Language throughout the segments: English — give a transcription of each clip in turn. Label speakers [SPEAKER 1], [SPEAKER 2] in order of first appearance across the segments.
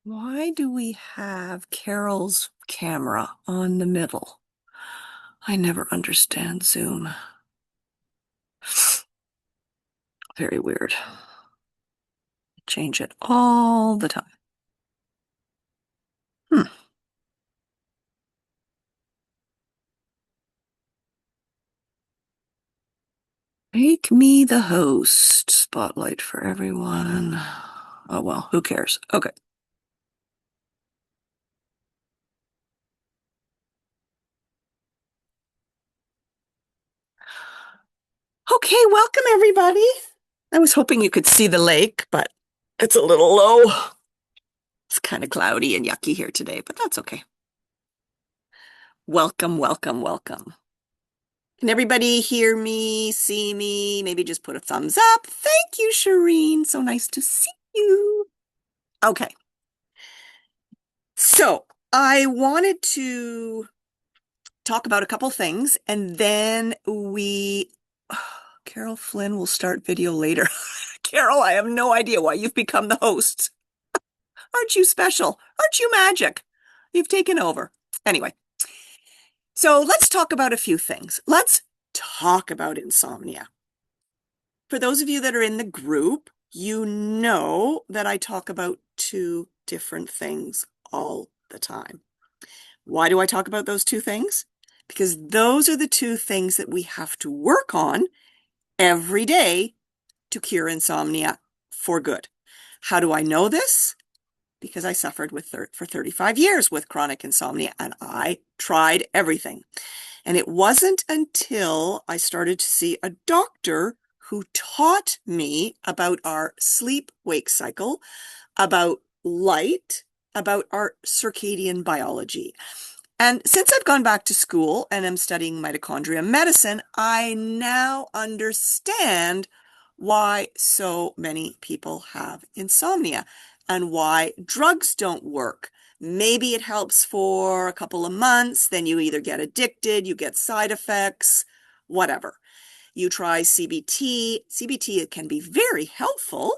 [SPEAKER 1] Why do we have Carol's camera on the middle? I never understand Zoom. Very weird. Change it all the time. Hmm. Make me the host. Spotlight for everyone. Oh well, who cares? Okay. Okay, welcome everybody. I was hoping you could see the lake, but it's a little low. It's kind of cloudy and yucky here today, but that's okay. Welcome, welcome, welcome. Can everybody hear me, see me? Maybe just put a thumbs up. Thank you, Shireen. So nice to see you. Okay. So I wanted to talk about a couple things and then Carol Flynn will start video later. Carol, I have no idea why you've become the host. Aren't you special? Aren't you magic? You've taken over. Anyway, so let's talk about a few things. Let's talk about insomnia. For those of you that are in the group, you know that I talk about two different things all the time. Why do I talk about those two things? Because those are the two things that we have to work on every day to cure insomnia for good. How do I know this? Because I suffered for 35 years with chronic insomnia and I tried everything. And it wasn't until I started to see a doctor who taught me about our sleep-wake cycle, about light, about our circadian biology. And since I've gone back to school and am studying mitochondria medicine, I now understand why so many people have insomnia and why drugs don't work. Maybe it helps for a couple of months, then you either get addicted, you get side effects, whatever. You try CBT. CBT, it can be very helpful,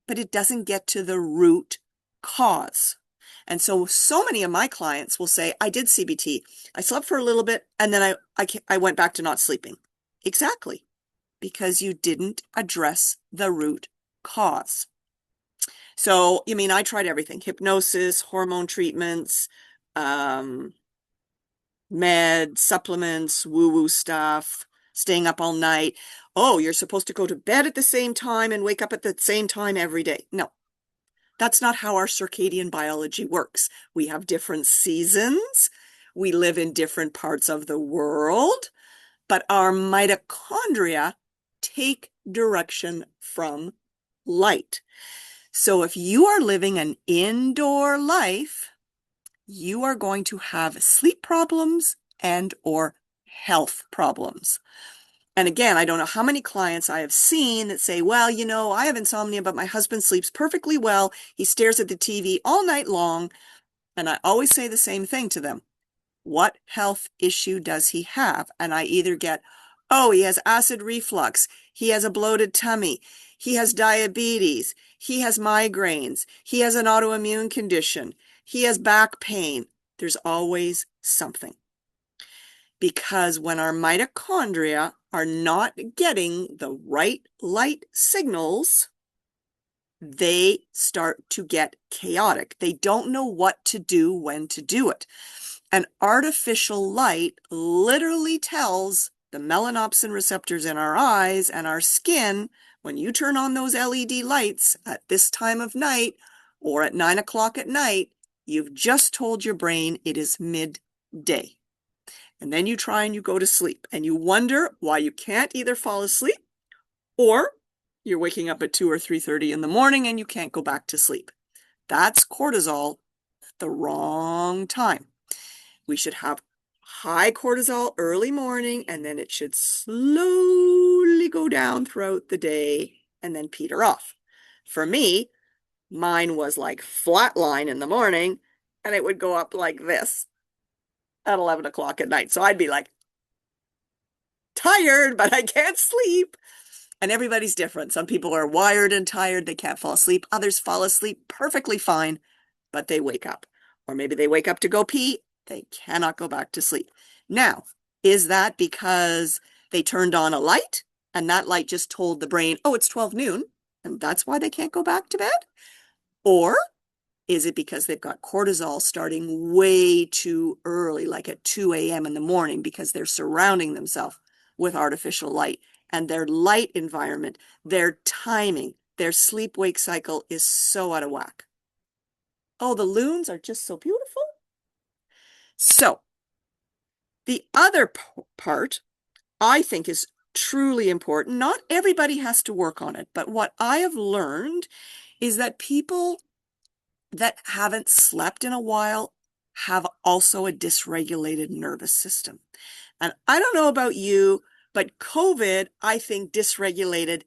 [SPEAKER 1] but it doesn't get to the root cause. And so many of my clients will say, I did CBT. I slept for a little bit and then I went back to not sleeping. Exactly. Because you didn't address the root cause. So, I tried everything, hypnosis, hormone treatments, med, supplements, woo-woo stuff, staying up all night. Oh, you're supposed to go to bed at the same time and wake up at the same time every day. No, that's not how our circadian biology works. We have different seasons. We live in different parts of the world, but our mitochondria take direction from light. So if you are living an indoor life, you are going to have sleep problems and or health problems. And again, I don't know how many clients I have seen that say, well, I have insomnia, but my husband sleeps perfectly well. He stares at the TV all night long. And I always say the same thing to them. What health issue does he have? And I either get, oh, he has acid reflux. He has a bloated tummy. He has diabetes. He has migraines. He has an autoimmune condition. He has back pain. There's always something. Because when our mitochondria are not getting the right light signals, they start to get chaotic. They don't know what to do when to do it. And artificial light literally tells the melanopsin receptors in our eyes and our skin, when you turn on those LED lights at this time of night or at 9 o'clock at night, you've just told your brain it is midday. And then you try and you go to sleep and you wonder why you can't either fall asleep or you're waking up at 2 or 3:30 in the morning and you can't go back to sleep. That's cortisol at the wrong time. We should have high cortisol early morning and then it should slowly go down throughout the day and then peter off. For me, mine was like flatline in the morning and it would go up like this at 11 o'clock at night. So I'd be like, tired, but I can't sleep. And everybody's different. Some people are wired and tired. They can't fall asleep. Others fall asleep perfectly fine. but they wake up. Or maybe they wake up to go pee, they cannot go back to sleep. Now, is that because they turned on a light and that light just told the brain, oh, it's 12 noon, and that's why they can't go back to bed? Or is it because they've got cortisol starting way too early, like at 2 a.m. in the morning, because they're surrounding themselves with artificial light and their light environment, their timing, their sleep-wake cycle is so out of whack? Oh, the loons are just so beautiful. So the other part I think is truly important. Not everybody has to work on it, but what I have learned is that people that haven't slept in a while have also a dysregulated nervous system. And I don't know about you, but COVID, I think, dysregulated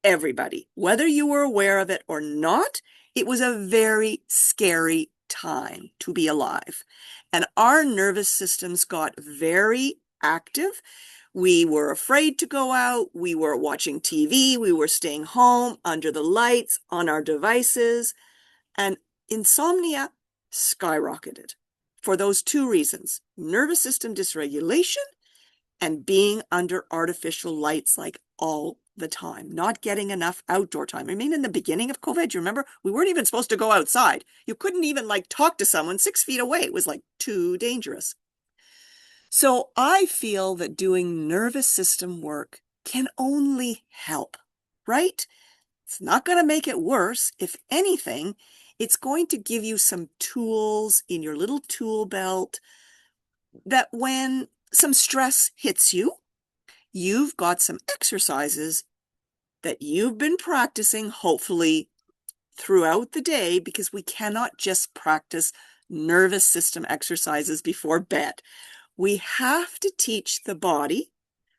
[SPEAKER 1] everybody. Whether you were aware of it or not, it was a very scary time to be alive. And our nervous systems got very active. We were afraid to go out. We were watching TV. We were staying home under the lights on our devices. And insomnia skyrocketed for those two reasons: nervous system dysregulation and being under artificial lights like all the time, not getting enough outdoor time. I mean, in the beginning of COVID, you remember, we weren't even supposed to go outside. You couldn't even like talk to someone 6 feet away. It was like too dangerous. So I feel that doing nervous system work can only help, right? It's not going to make it worse. If anything, it's going to give you some tools in your little tool belt that when some stress hits you, you've got some exercises that you've been practicing, hopefully throughout the day, because we cannot just practice nervous system exercises before bed. We have to teach the body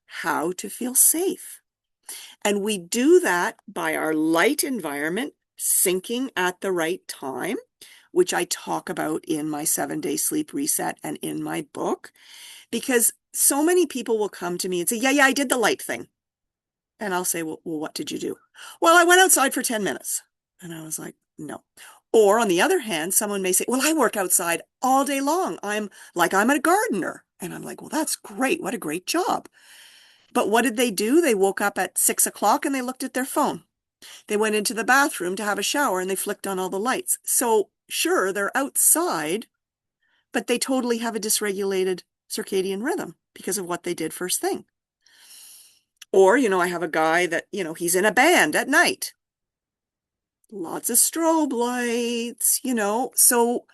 [SPEAKER 1] how to feel safe. And we do that by our light environment syncing at the right time, which I talk about in my 7-day sleep reset and in my book, because so many people will come to me and say, yeah, I did the light thing. And I'll say, well, what did you do? Well, I went outside for 10 minutes. And I was like, no. Or on the other hand, someone may say, well, I work outside all day long. I'm a gardener. And I'm like, well, that's great. What a great job. But what did they do? They woke up at 6 o'clock and they looked at their phone. They went into the bathroom to have a shower and they flicked on all the lights. So sure, they're outside, but they totally have a dysregulated circadian rhythm because of what they did first thing. Or, I have a guy that, he's in a band at night. Lots of strobe lights, So,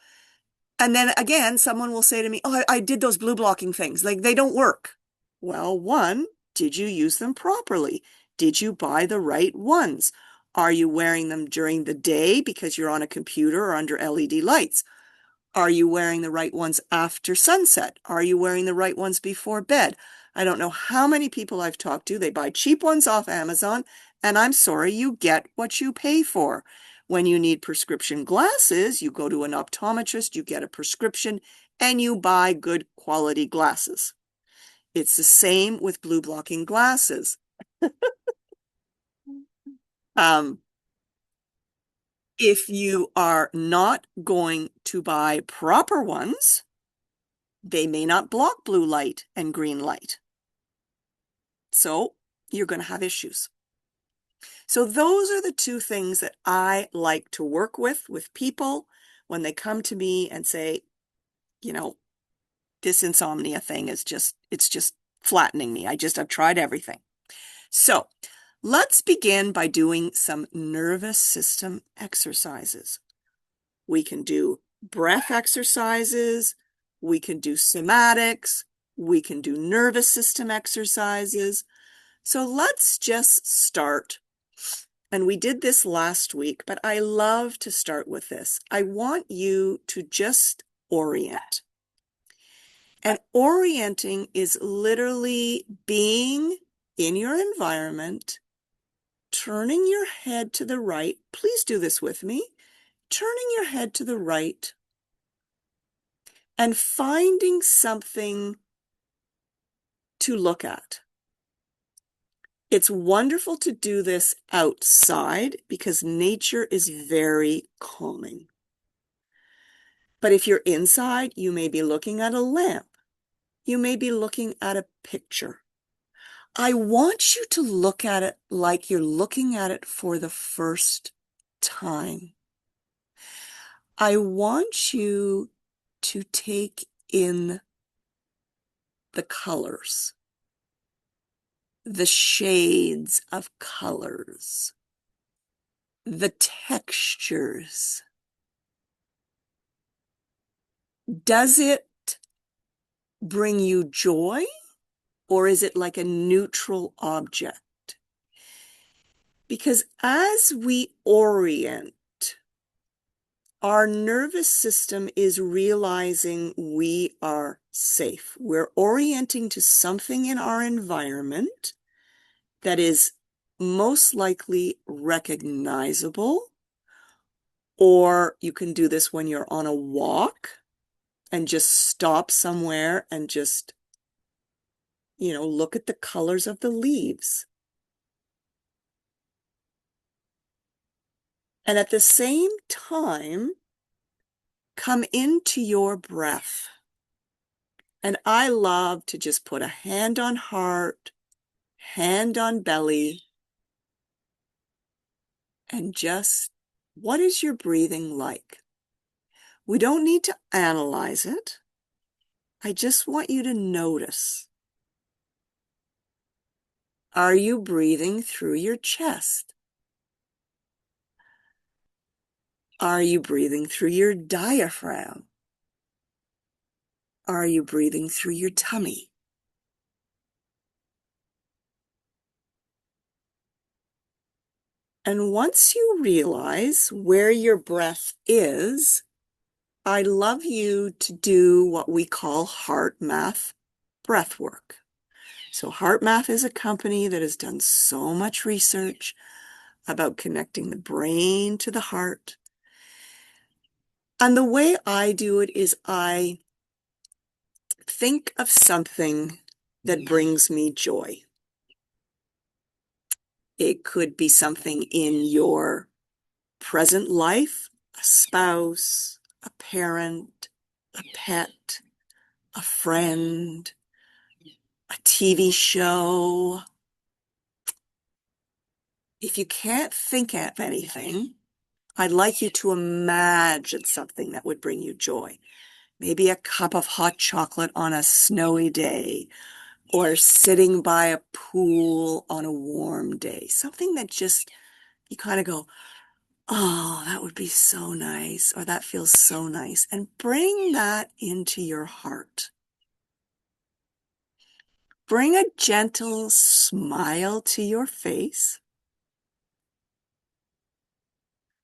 [SPEAKER 1] and then again, someone will say to me, oh, I did those blue blocking things. Like, they don't work. Well, one, did you use them properly? Did you buy the right ones? Are you wearing them during the day because you're on a computer or under LED lights? Are you wearing the right ones after sunset? Are you wearing the right ones before bed? I don't know how many people I've talked to. They buy cheap ones off Amazon, and I'm sorry, you get what you pay for. When you need prescription glasses, you go to an optometrist, you get a prescription, and you buy good quality glasses. It's the same with blue blocking glasses. If you are not going to buy proper ones, they may not block blue light and green light. So you're going to have issues. So those are the two things that I like to work with people when they come to me and say, this insomnia thing is it's just flattening me. I've tried everything. So let's begin by doing some nervous system exercises. We can do breath exercises. We can do somatics. We can do nervous system exercises. So let's just start. And we did this last week, but I love to start with this. I want you to just orient. And orienting is literally being in your environment, turning your head to the right. Please do this with me. Turning your head to the right and finding something to look at. It's wonderful to do this outside because nature is very calming. But if you're inside, you may be looking at a lamp. You may be looking at a picture. I want you to look at it like you're looking at it for the first time. I want you to take in the colors, the shades of colors, the textures. Does it bring you joy, or is it like a neutral object? Because as we orient, our nervous system is realizing we are safe. We're orienting to something in our environment that is most likely recognizable, or you can do this when you're on a walk and just stop somewhere and just, look at the colors of the leaves. And at the same time, come into your breath. And I love to just put a hand on heart, hand on belly, and just, what is your breathing like? We don't need to analyze it. I just want you to notice. Are you breathing through your chest? Are you breathing through your diaphragm? Are you breathing through your tummy? And once you realize where your breath is, I'd love you to do what we call heart math breath work. So Heart Math is a company that has done so much research about connecting the brain to the heart. And the way I do it is I think of something that brings me joy. It could be something in your present life, a spouse, a parent, a pet, a friend, a TV show. If you can't think of anything, I'd like you to imagine something that would bring you joy. Maybe a cup of hot chocolate on a snowy day, or sitting by a pool on a warm day. Something that just, you kind of go, oh, that would be so nice, or that feels so nice. And bring that into your heart. Bring a gentle smile to your face.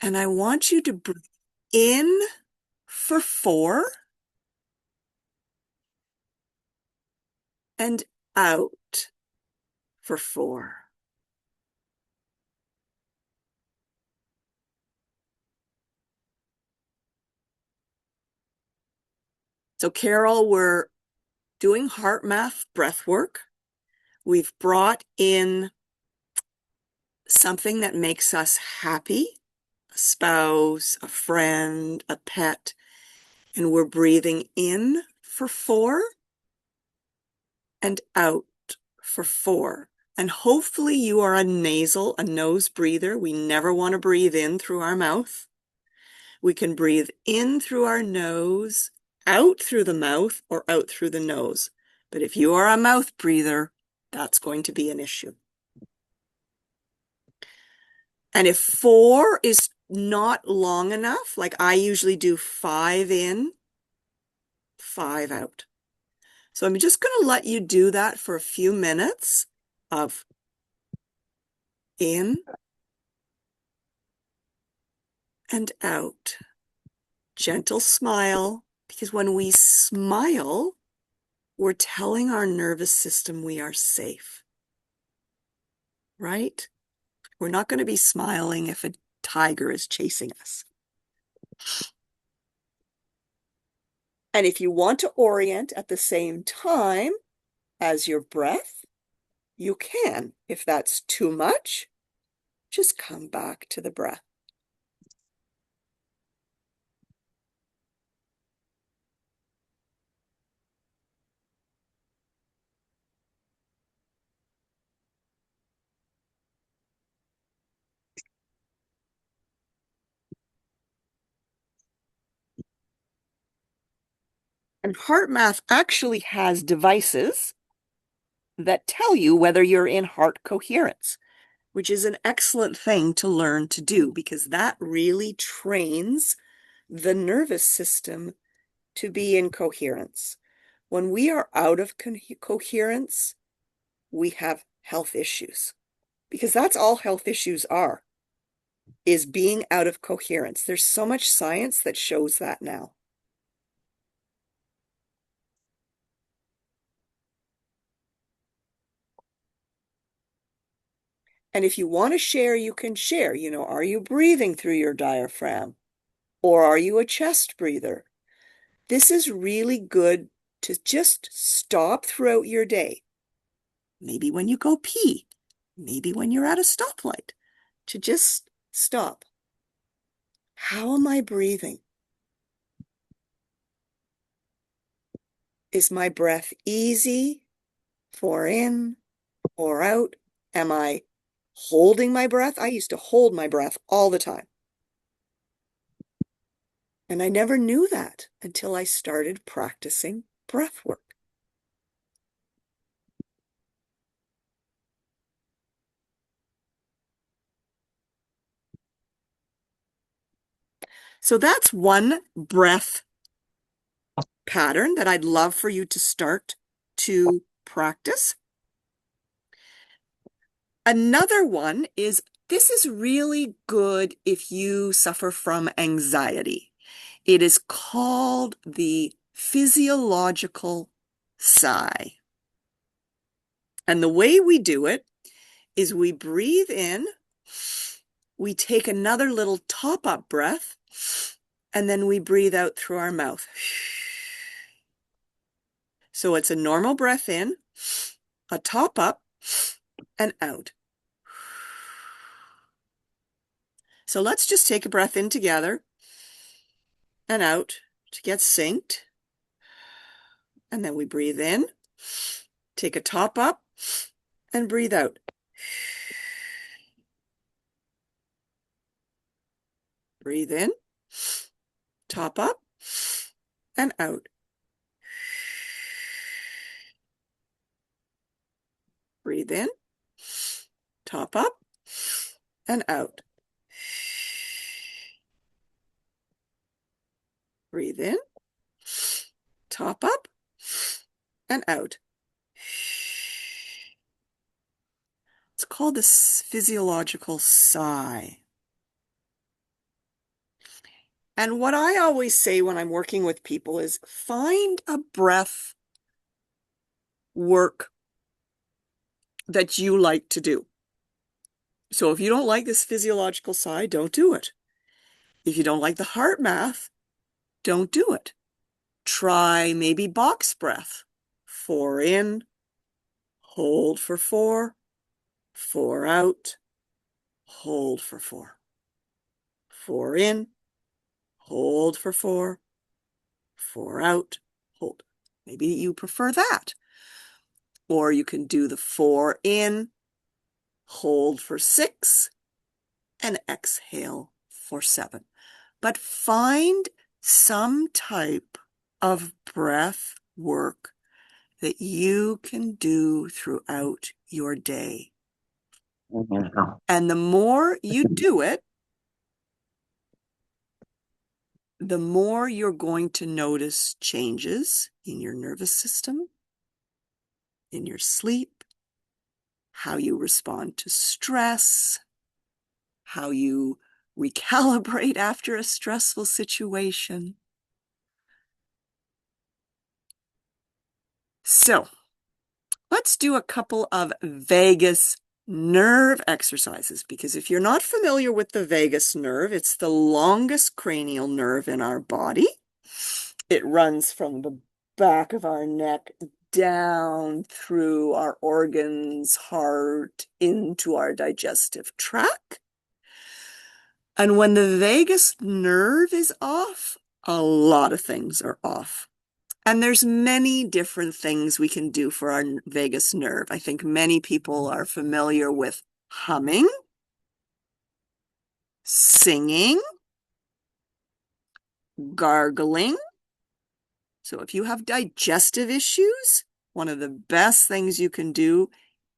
[SPEAKER 1] And I want you to breathe in for 4 and out for 4. So Carol, we're doing heart math breath work. We've brought in something that makes us happy, a spouse, a friend, a pet, and we're breathing in for 4 and out for 4. And hopefully you are a nose breather. We never want to breathe in through our mouth. We can breathe in through our nose, out through the mouth, or out through the nose. But if you are a mouth breather, that's going to be an issue. And if 4 is not long enough, like I usually do 5 in, 5 out. So I'm just going to let you do that for a few minutes of in and out. Gentle smile, because when we smile, we're telling our nervous system we are safe, right? We're not going to be smiling if a tiger is chasing us. And if you want to orient at the same time as your breath, you can. If that's too much, just come back to the breath. And heart math actually has devices that tell you whether you're in heart coherence, which is an excellent thing to learn to do because that really trains the nervous system to be in coherence. When we are out of coherence, we have health issues because that's all health issues are, is being out of coherence. There's so much science that shows that now. And if you want to share, you can share. Are you breathing through your diaphragm? Or are you a chest breather? This is really good to just stop throughout your day. Maybe when you go pee, maybe when you're at a stoplight, to just stop. How am I breathing? Is my breath easy, for in, or out? Am I holding my breath? I used to hold my breath all the time. And I never knew that until I started practicing breath work. So that's one breath pattern that I'd love for you to start to practice. Another one is, this is really good if you suffer from anxiety. It is called the physiological sigh. And the way we do it is we breathe in, we take another little top-up breath, and then we breathe out through our mouth. So it's a normal breath in, a top-up, and out. So let's just take a breath in together and out to get synced. And then we breathe in, take a top-up, and breathe out. Breathe in, top up, and out. Breathe in, top up, and out. Breathe in, top up, and out. It's called the physiological sigh. And what I always say when I'm working with people is find a breath work that you like to do. So if you don't like this physiological sigh, don't do it. If you don't like the heart math, don't do it. Try maybe box breath. 4 in, hold for 4, 4 out, hold for 4. 4 in, hold for 4, 4 out, hold. Maybe you prefer that. Or you can do the 4 in, hold for 6, and exhale for 7. But find some type of breath work that you can do throughout your day. And the more you do it, the more you're going to notice changes in your nervous system, in your sleep, how you respond to stress, how you recalibrate after a stressful situation. So let's do a couple of vagus nerve exercises, because if you're not familiar with the vagus nerve, it's the longest cranial nerve in our body. It runs from the back of our neck down through our organs, heart, into our digestive tract. And when the vagus nerve is off, a lot of things are off. And there's many different things we can do for our vagus nerve. I think many people are familiar with humming, singing, gargling, So if you have digestive issues, one of the best things you can do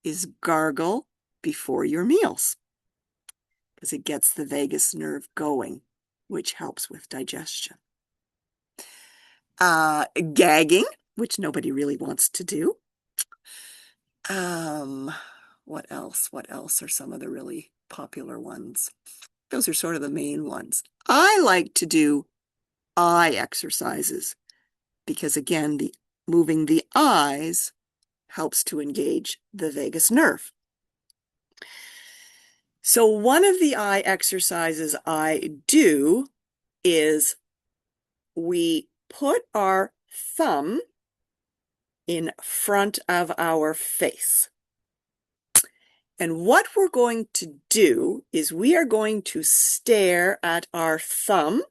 [SPEAKER 1] is gargle before your meals because it gets the vagus nerve going, which helps with digestion. Gagging, which nobody really wants to do. What else? What else are some of the really popular ones? Those are sort of the main ones. I like to do eye exercises because, again, moving the eyes helps to engage the vagus nerve. So one of the eye exercises I do is we put our thumb in front of our face. And what we're going to do is we are going to stare at our thumb.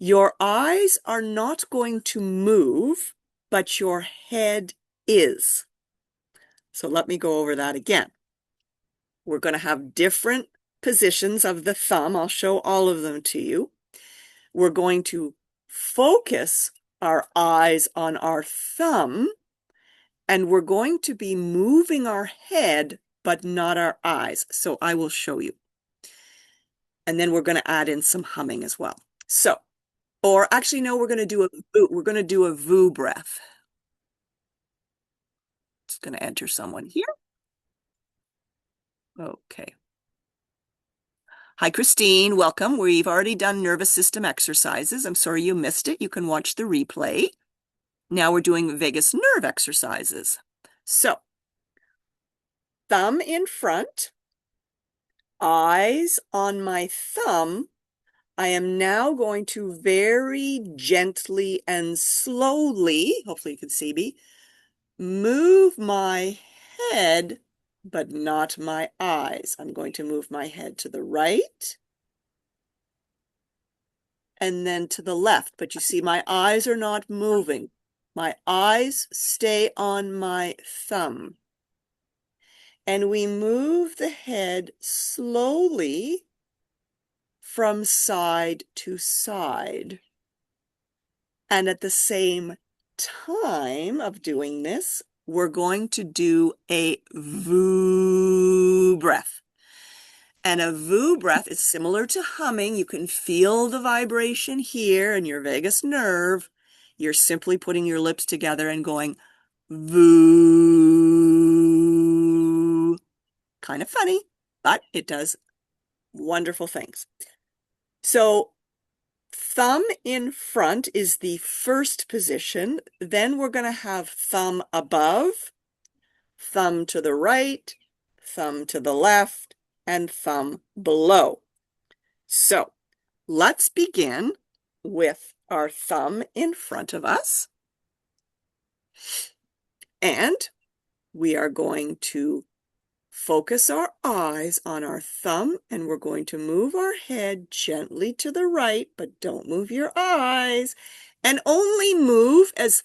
[SPEAKER 1] Your eyes are not going to move, but your head is. So let me go over that again. We're going to have different positions of the thumb. I'll show all of them to you. We're going to focus our eyes on our thumb, and we're going to be moving our head, but not our eyes. So I will show you. And then we're going to add in some humming as well. So, or actually, no, we're going to do a VOO breath. Just going to enter someone here. Okay. Hi, Christine. Welcome. We've already done nervous system exercises. I'm sorry you missed it. You can watch the replay. Now we're doing vagus nerve exercises. So, thumb in front, eyes on my thumb. I am now going to very gently and slowly, hopefully you can see me, move my head, but not my eyes. I'm going to move my head to the right and then to the left. But you see, my eyes are not moving. My eyes stay on my thumb. And we move the head slowly from side to side. And at the same time of doing this, we're going to do a VOO breath. And a VOO breath is similar to humming. You can feel the vibration here in your vagus nerve. You're simply putting your lips together and going VOO. Kind of funny, but it does wonderful things. So thumb in front is the first position. Then we're going to have thumb above, thumb to the right, thumb to the left, and thumb below. So let's begin with our thumb in front of us. And we are going to focus our eyes on our thumb, and we're going to move our head gently to the right, but don't move your eyes, and only move as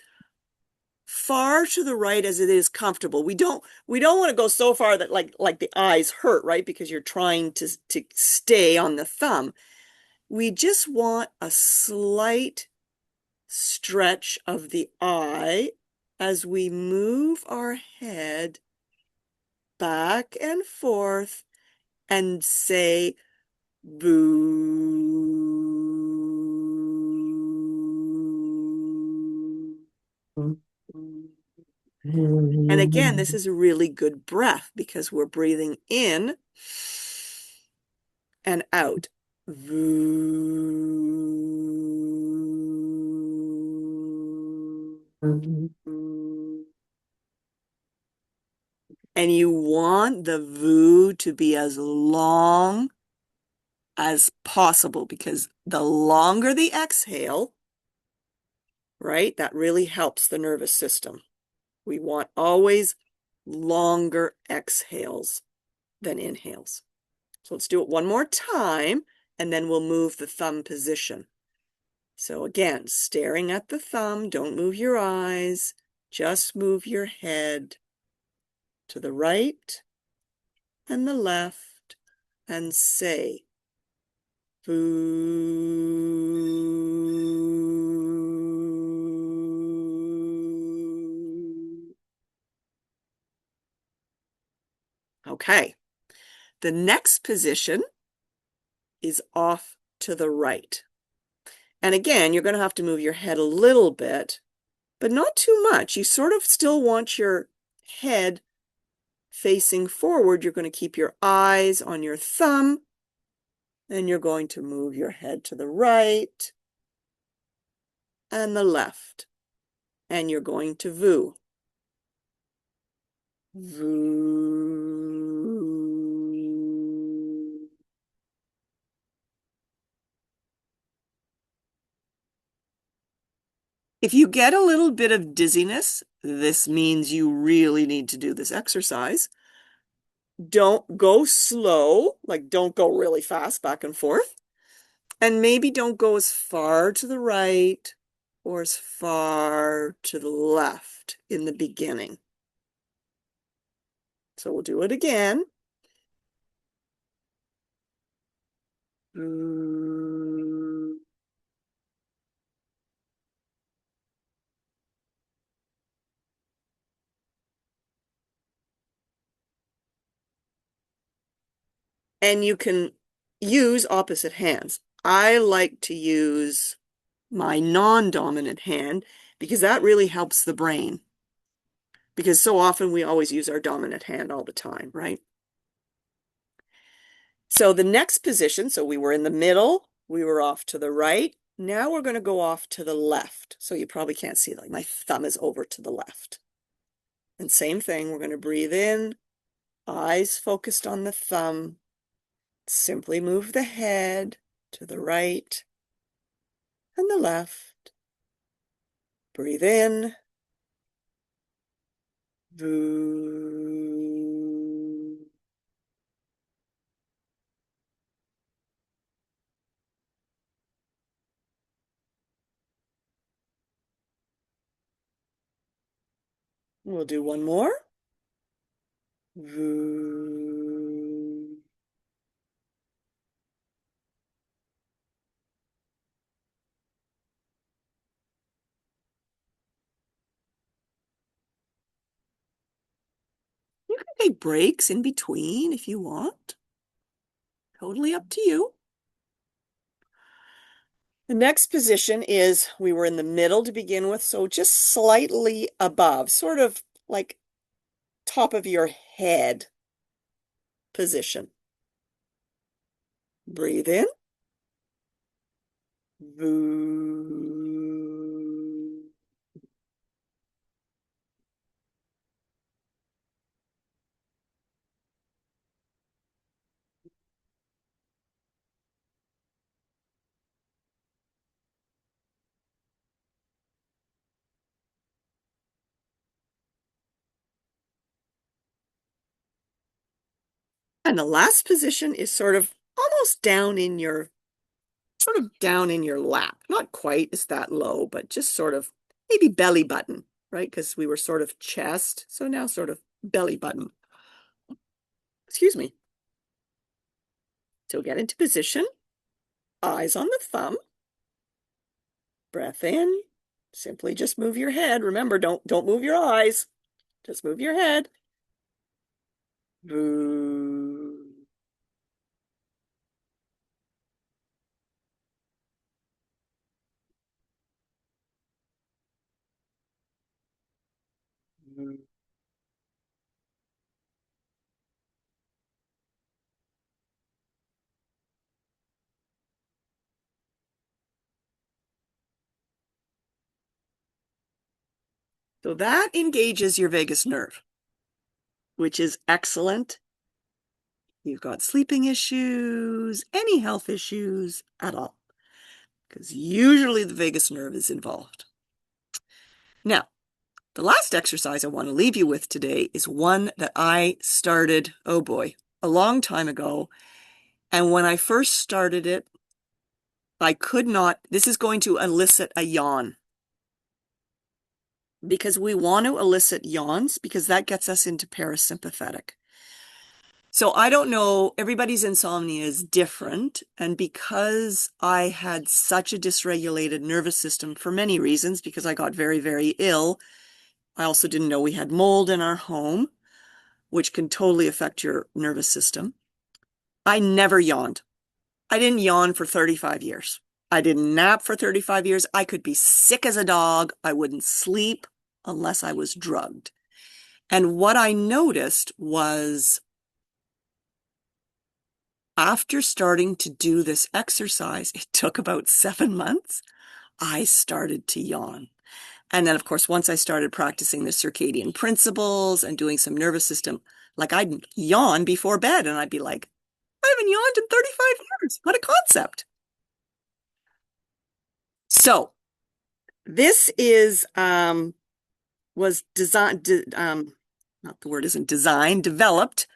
[SPEAKER 1] far to the right as it is comfortable. We don't want to go so far that like the eyes hurt, right? Because you're trying to stay on the thumb. We just want a slight stretch of the eye as we move our head back and forth and say boo. And again, this is a really good breath because we're breathing in and out. And you want the VOO to be as long as possible because the longer the exhale, right, that really helps the nervous system. We want always longer exhales than inhales. So let's do it one more time, and then we'll move the thumb position. So again, staring at the thumb, don't move your eyes, just move your head to the right and the left and say, boo. Okay. The next position is off to the right. And again, you're going to have to move your head a little bit, but not too much. You sort of still want your head facing forward. You're going to keep your eyes on your thumb, and you're going to move your head to the right and the left. And you're going to voo. Voo. If you get a little bit of dizziness, this means you really need to do this exercise. Don't go slow, like don't go really fast back and forth. And maybe don't go as far to the right or as far to the left in the beginning. So we'll do it again. And you can use opposite hands. I like to use my non-dominant hand because that really helps the brain. Because so often we always use our dominant hand all the time, right? So the next position, so we were in the middle, we were off to the right. Now we're going to go off to the left. So you probably can't see, like my thumb is over to the left. And same thing, we're going to breathe in, eyes focused on the thumb. Simply move the head to the right and the left. Breathe in. Voo. We'll do one more. Voo. You can take breaks in between if you want. Totally up to you. The next position is we were in the middle to begin with, so just slightly above, sort of like top of your head position. Breathe in. Voo. And the last position is sort of almost down in your lap. Not quite as that low, but just sort of maybe belly button, right? Because we were sort of chest, so now sort of belly button. Excuse me. So get into position, eyes on the thumb, breath in, simply just move your head. Remember, don't move your eyes, just move your head. Boo. So that engages your vagus nerve, which is excellent. You've got sleeping issues, any health issues at all, because usually the vagus nerve is involved. Now, the last exercise I want to leave you with today is one that I started, oh boy, a long time ago. And when I first started it, I could not, this is going to elicit a yawn. Because we want to elicit yawns because that gets us into parasympathetic. So I don't know, everybody's insomnia is different. And because I had such a dysregulated nervous system for many reasons, because I got very, very ill, I also didn't know we had mold in our home. which can totally affect your nervous system. I never yawned. I didn't yawn for 35 years. I didn't nap for 35 years. I could be sick as a dog. I wouldn't sleep unless I was drugged. And what I noticed was after starting to do this exercise, it took about 7 months, I started to yawn. And then, of course, once I started practicing the circadian principles and doing some nervous system, like I'd yawn before bed and I'd be like, I haven't yawned in 35 years. What a concept. So this is was designed not the word isn't designed, developed.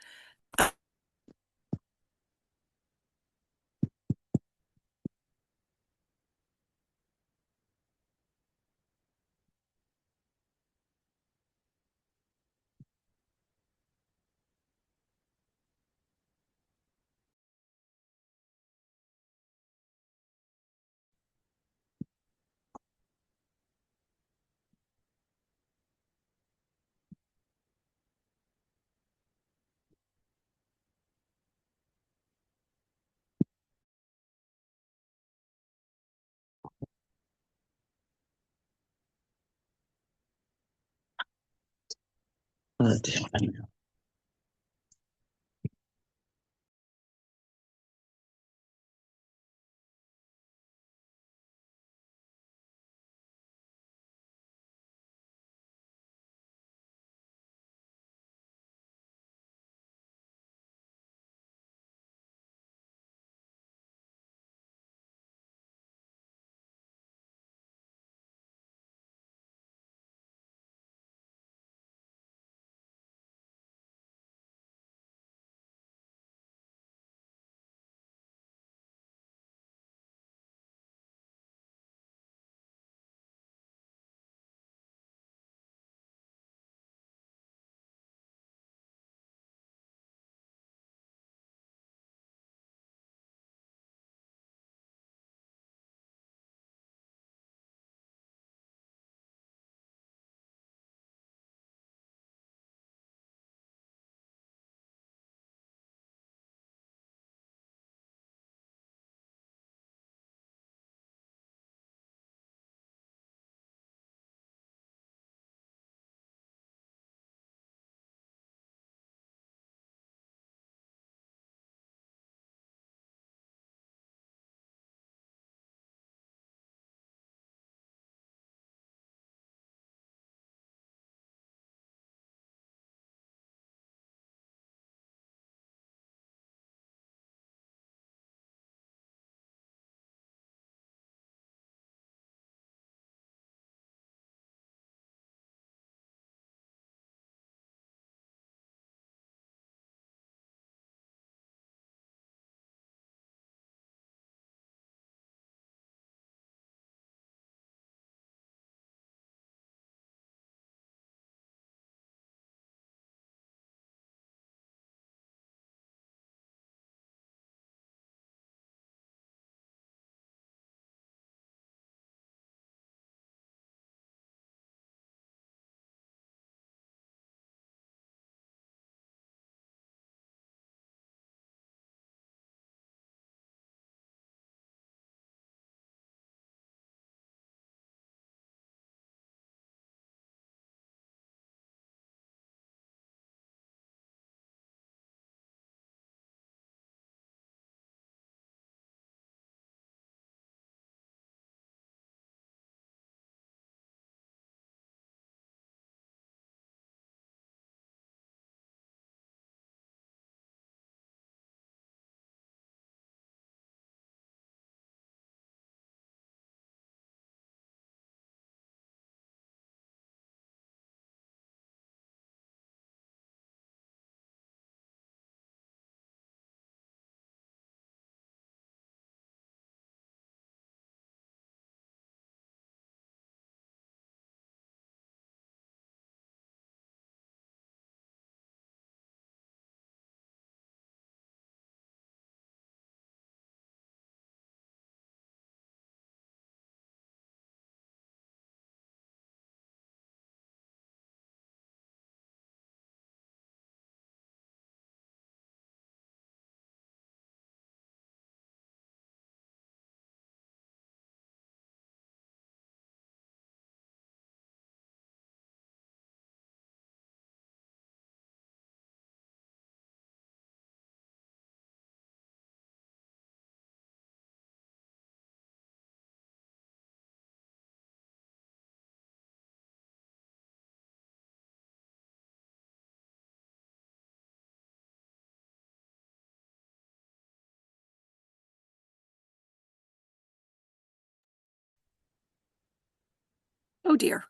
[SPEAKER 1] Oh dear.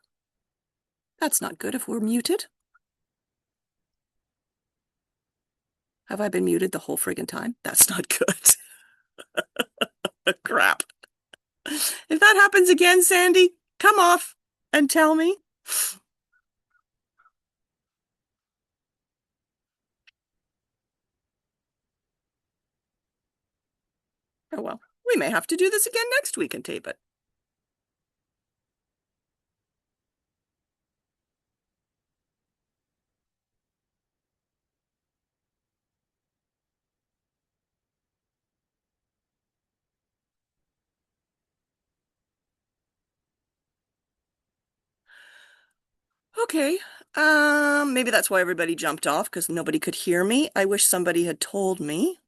[SPEAKER 1] That's not good if we're muted. Have I been muted the whole friggin' time? That's not good. Crap. If that happens again, Sandy, come off and tell me. Oh well, we may have to do this again next week and tape it. Okay. Maybe that's why everybody jumped off because nobody could hear me. I wish somebody had told me.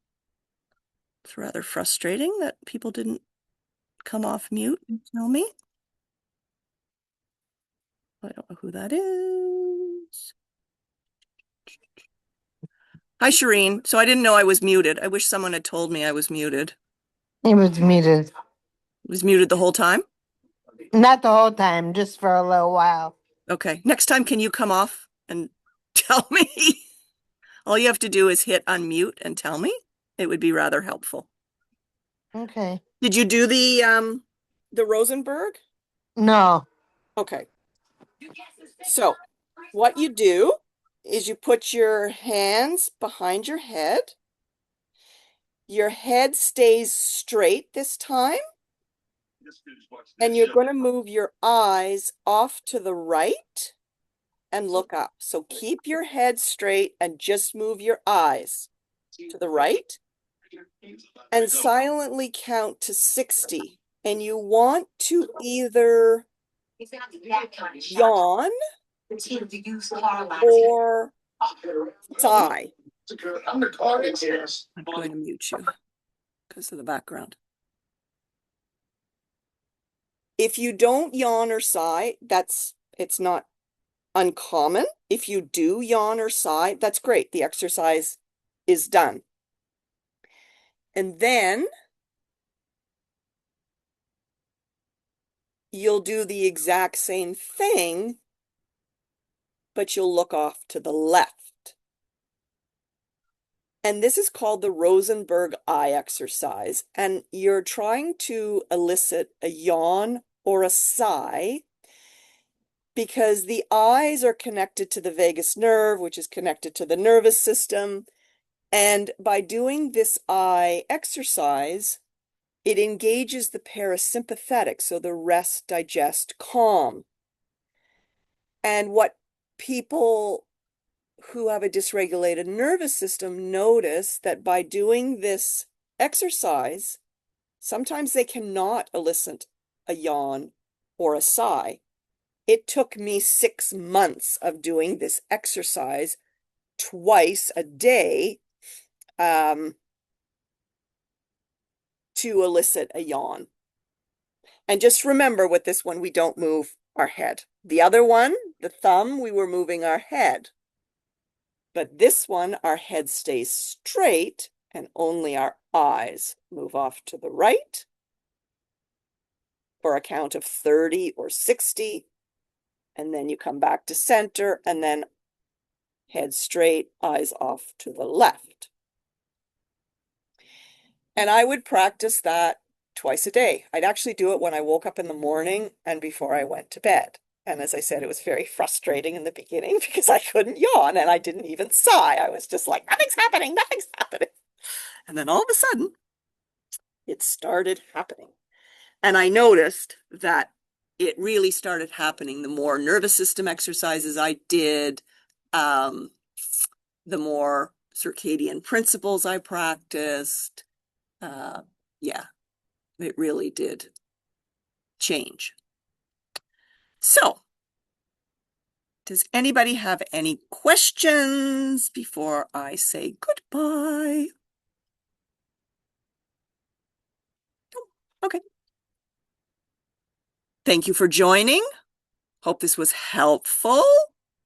[SPEAKER 1] It's rather frustrating that people didn't come off mute and tell me. I don't know who that is. Hi, Shireen. So I didn't know I was muted. I wish someone had told me I was muted.
[SPEAKER 2] It was muted.
[SPEAKER 1] It was muted the whole time?
[SPEAKER 2] Not the whole time, just for a little while.
[SPEAKER 1] Okay. Next time, can you come off and tell me? All you have to do is hit unmute and tell me. It would be rather helpful.
[SPEAKER 2] Okay.
[SPEAKER 1] Did you do the Rosenberg?
[SPEAKER 2] No.
[SPEAKER 1] Okay. So what you do is you put your hands behind your head. Your head stays straight this time. And you're going to move your eyes off to the right and look up. So keep your head straight and just move your eyes to the right and silently count to 60. And you want to either yawn or sigh. I'm going to mute you because of the background. If you don't yawn or sigh, it's not uncommon. If you do yawn or sigh, that's great. The exercise is done. And then you'll do the exact same thing, but you'll look off to the left. And this is called the Rosenberg eye exercise. And you're trying to elicit a yawn or a sigh because the eyes are connected to the vagus nerve, which is connected to the nervous system. And by doing this eye exercise, it engages the parasympathetic, so the rest, digest, calm. And what people who have a dysregulated nervous system notice that by doing this exercise, sometimes they cannot elicit a yawn or a sigh. It took me 6 months of doing this exercise twice a day to elicit a yawn. And just remember with this one, we don't move our head. The other one, the thumb, we were moving our head. But this one, our head stays straight and only our eyes move off to the right for a count of 30 or 60. And then you come back to center and then head straight, eyes off to the left. And I would practice that twice a day. I'd actually do it when I woke up in the morning and before I went to bed. And as I said, it was very frustrating in the beginning because I couldn't yawn and I didn't even sigh. I was just like, nothing's happening, nothing's happening. And then all of a sudden, it started happening. And I noticed that it really started happening the more nervous system exercises I did, the more circadian principles I practiced. Yeah, it really did change. So, does anybody have any questions before I say goodbye? Okay. Thank you for joining. Hope this was helpful.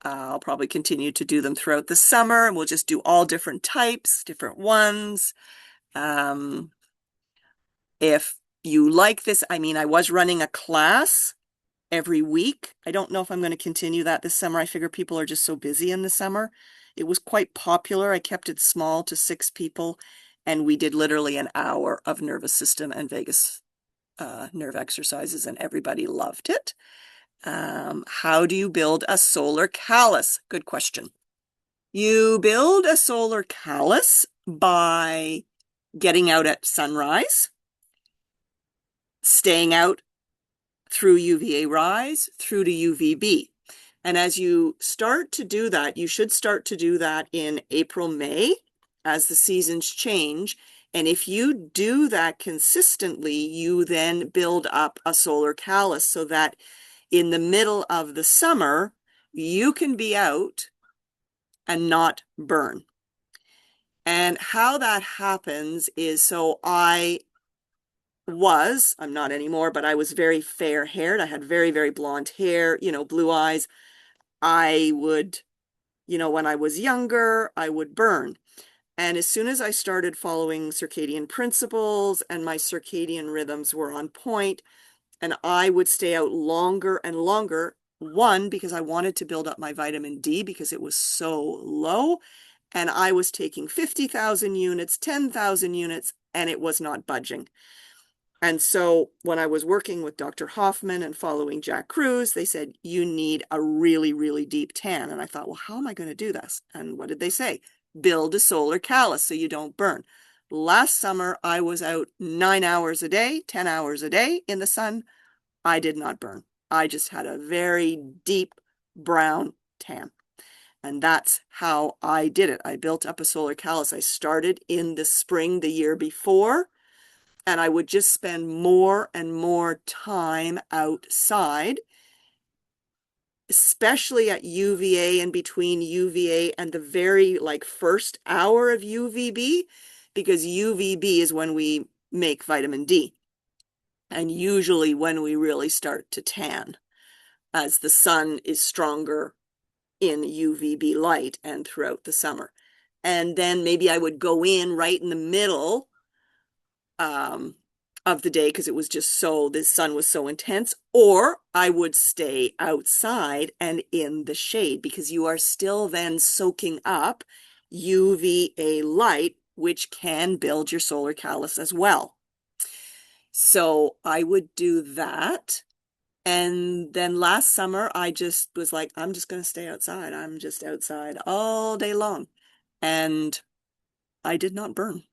[SPEAKER 1] I'll probably continue to do them throughout the summer, and we'll just do all different types, different ones. If you like this, I mean, I was running a class every week. I don't know if I'm going to continue that this summer. I figure people are just so busy in the summer. It was quite popular. I kept it small to 6 people, and we did literally an hour of nervous system and vagus nerve exercises, and everybody loved it. How do you build a solar callus? Good question. You build a solar callus by getting out at sunrise, staying out through UVA rise through to UVB. And as you start to do that, you should start to do that in April, May, as the seasons change. And if you do that consistently, you then build up a solar callus so that in the middle of the summer, you can be out and not burn. And how that happens is so I'm not anymore, but I was very fair haired. I had very, very blonde hair, blue eyes. I would, when I was younger, I would burn. And as soon as I started following circadian principles and my circadian rhythms were on point, and I would stay out longer and longer, one, because I wanted to build up my vitamin D because it was so low. And I was taking 50,000 units, 10,000 units, and it was not budging. And so when I was working with Dr. Hoffman and following Jack Kruse, they said, you need a really, really deep tan. And I thought, well, how am I going to do this? And what did they say? Build a solar callus so you don't burn. Last summer, I was out 9 hours a day, 10 hours a day in the sun. I did not burn. I just had a very deep brown tan. And that's how I did it. I built up a solar callus. I started in the spring the year before, and I would just spend more and more time outside, especially at UVA and between UVA and the very first hour of UVB, because UVB is when we make vitamin D and usually when we really start to tan as the sun is stronger in UVB light and throughout the summer. And then maybe I would go in right in the middle of the day because it was just the sun was so intense, or I would stay outside and in the shade because you are still then soaking up UVA light, which can build your solar callus as well. So I would do that. And then last summer, I just was like, I'm just going to stay outside. I'm just outside all day long. And I did not burn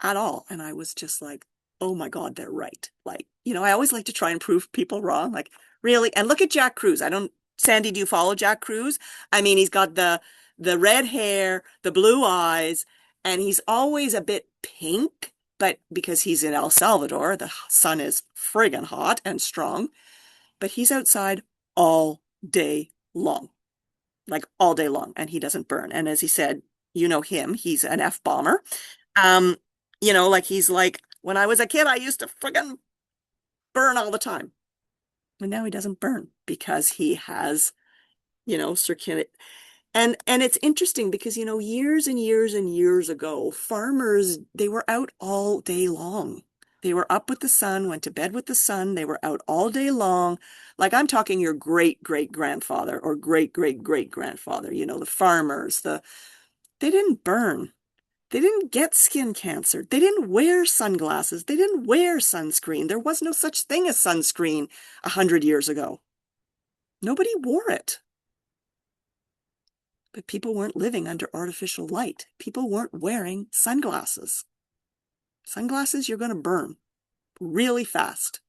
[SPEAKER 1] at all. And I was just like, oh my God, they're right. I always like to try and prove people wrong. Like, really? And look at Jack Kruse. Sandy, do you follow Jack Kruse? I mean, he's got the red hair, the blue eyes, and he's always a bit pink, but because he's in El Salvador, the sun is friggin' hot and strong, but he's outside all day long, like all day long, and he doesn't burn. And as he said, him, he's an F bomber. Um, he's like, when I was a kid, I used to friggin' burn all the time. And now he doesn't burn because he has, circuit. And it's interesting because, years and years and years ago, farmers, they were out all day long. They were up with the sun, went to bed with the sun. They were out all day long. Like I'm talking your great great grandfather or great great great grandfather, the farmers, they didn't burn. They didn't get skin cancer. They didn't wear sunglasses. They didn't wear sunscreen. There was no such thing as sunscreen 100 years ago. Nobody wore it. But people weren't living under artificial light. People weren't wearing sunglasses. Sunglasses, you're going to burn really fast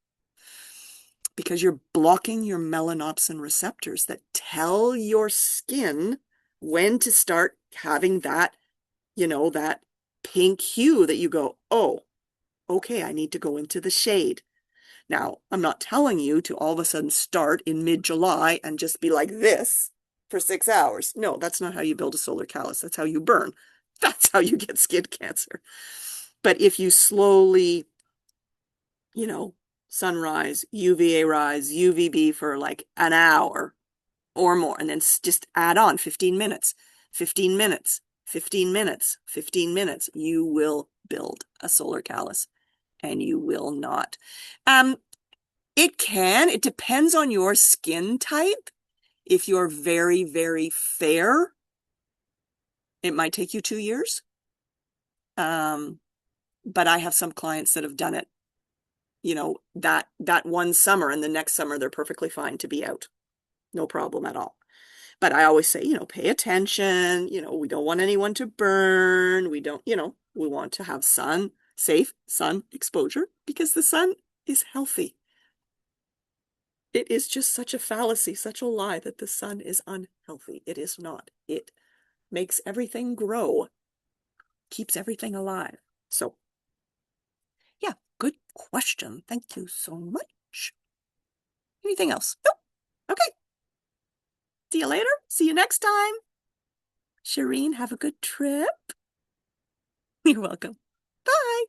[SPEAKER 1] because you're blocking your melanopsin receptors that tell your skin when to start having that, that pink hue that you go, oh, okay, I need to go into the shade. Now, I'm not telling you to all of a sudden start in mid-July and just be like this for 6 hours. No, that's not how you build a solar callus. That's how you burn. That's how you get skin cancer. But if you slowly, sunrise, UVA rise, UVB for like an hour or more, and then just add on 15 minutes, 15 minutes, 15 minutes, 15 minutes, you will build a solar callus and you will not. It can. It depends on your skin type. If you're very, very fair, it might take you 2 years. Um, but I have some clients that have done it, that one summer, and the next summer they're perfectly fine to be out. No problem at all. But I always say, pay attention. We don't want anyone to burn. We don't, we want to have safe sun exposure because the sun is healthy. It is just such a fallacy, such a lie that the sun is unhealthy. It is not. It makes everything grow, keeps everything alive. So, yeah, good question. Thank you so much. Anything else? Nope. Okay. See you later. See you next time. Shireen, have a good trip. You're welcome. Bye.